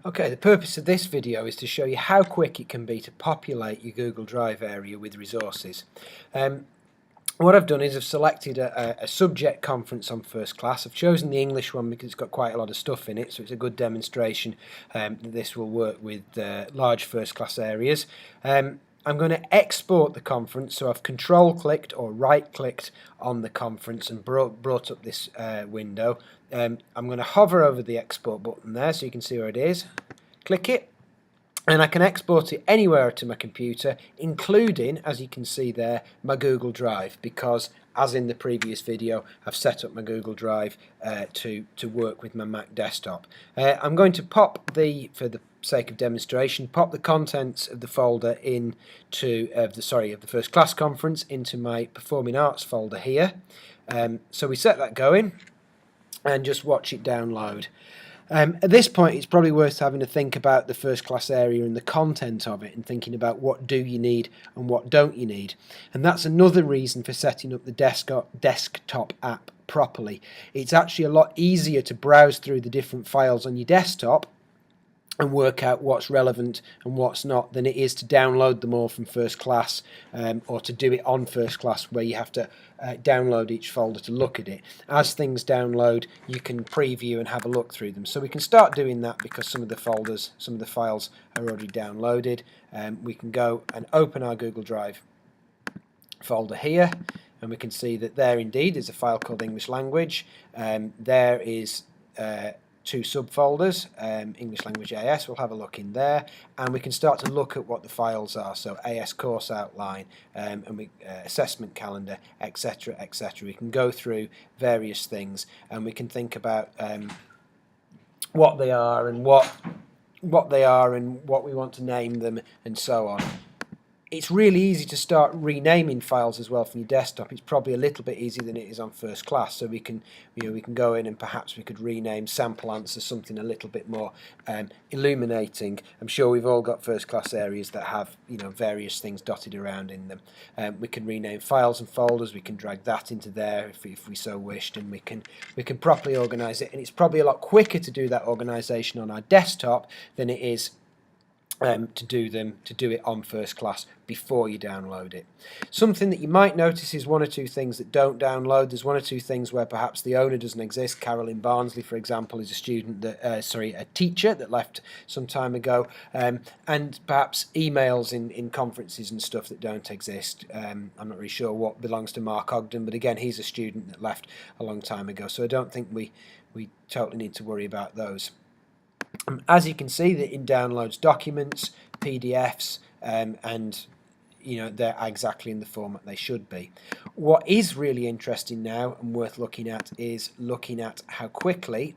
Okay, the purpose of this video is to show you how quick it can be to populate your Google Drive area with resources. What I've done is I've selected a subject conference on First Class. I've chosen the English one because it's got quite a lot of stuff in it, so it's a good demonstration that this will work with large First Class areas. I'm going to export the conference, so I've control clicked or right clicked on the conference and brought up this window. I'm going to hover over the export button there so you can see where it is. Click it, and I can export it anywhere to my computer, including, as you can see there, my Google Drive, because as in the previous video, I've set up my Google Drive to work with my Mac desktop. I'm going to pop for the sake of demonstration, pop the contents of the folder into of the First Class conference into my Performing Arts folder here. So we set that going and just watch it download. At this point, it's probably worth having to think about the First Class area and the content of it and thinking about what do you need and what don't you need. And that's another reason for setting up the desktop app properly. It's actually a lot easier to browse through the different files on your desktop and work out what's relevant and what's not than it is to download them all from First Class or to do it on First Class where you have to download each folder to look at it. As things download, you can preview and have a look through them. So we can start doing that because some of the files are already downloaded. We can go and open our Google Drive folder here, and we can see that there indeed is a file called English Language. There is two subfolders, English Language AS. We'll have a look in there, and we can start to look at what the files are. So AS course outline, and assessment calendar, etc., etc. We can go through various things, and we can think about what they are and what we want to name them, and so on. It's really easy to start renaming files as well from your desktop. It's probably a little bit easier than it is on First Class. So we can go in and perhaps we could rename sample answer something a little bit more illuminating. I'm sure we've all got First Class areas that have various things dotted around in them. We can rename files and folders. We can drag that into there if we so wished, and we can properly organise it. And it's probably a lot quicker to do that organisation on our desktop than it is to do it on First Class before you download it. Something that you might notice is one or two things that don't download. There's one or two things where perhaps the owner doesn't exist. Carolyn Barnsley, for example, is a teacher that left some time ago, and perhaps emails in conferences and stuff that don't exist. I'm not really sure what belongs to Mark Ogden, but again, he's a student that left a long time ago, so I don't think we totally need to worry about those. As you can see, that in downloads documents, PDFs, and they're exactly in the format they should be. What is really interesting now and worth looking at is looking at how quickly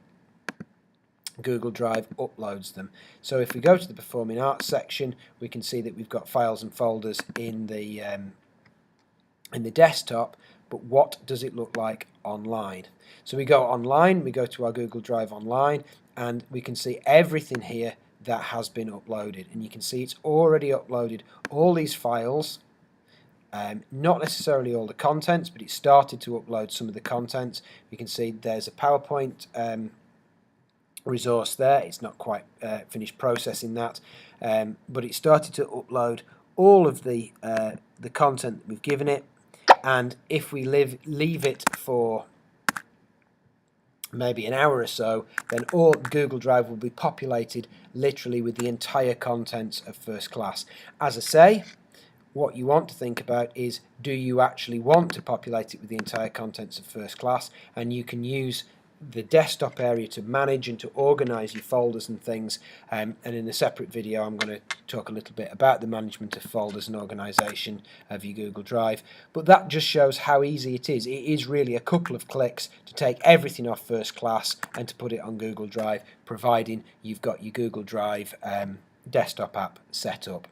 Google Drive uploads them. So if we go to the Performing Arts section, we can see that we've got files and folders in the desktop, but what does it look like online? So we go online, we go to our Google Drive Online, and we can see everything here that has been uploaded, and you can see it's already uploaded all these files, not necessarily all the contents, but it started to upload some of the contents. You can see there's a PowerPoint resource there. It's not quite finished processing that, but it started to upload all of the content that we've given it. And if we leave it for maybe an hour or so, then all Google Drive will be populated literally with the entire contents of First Class. As I say, what you want to think about is, do you actually want to populate it with the entire contents of First Class? And you can use the desktop area to manage and to organise your folders and things, and in a separate video I'm going to talk a little bit about the management of folders and organisation of your Google Drive. But that just shows how easy it is. It is really a couple of clicks to take everything off First Class and to put it on Google Drive, providing you've got your Google Drive desktop app set up.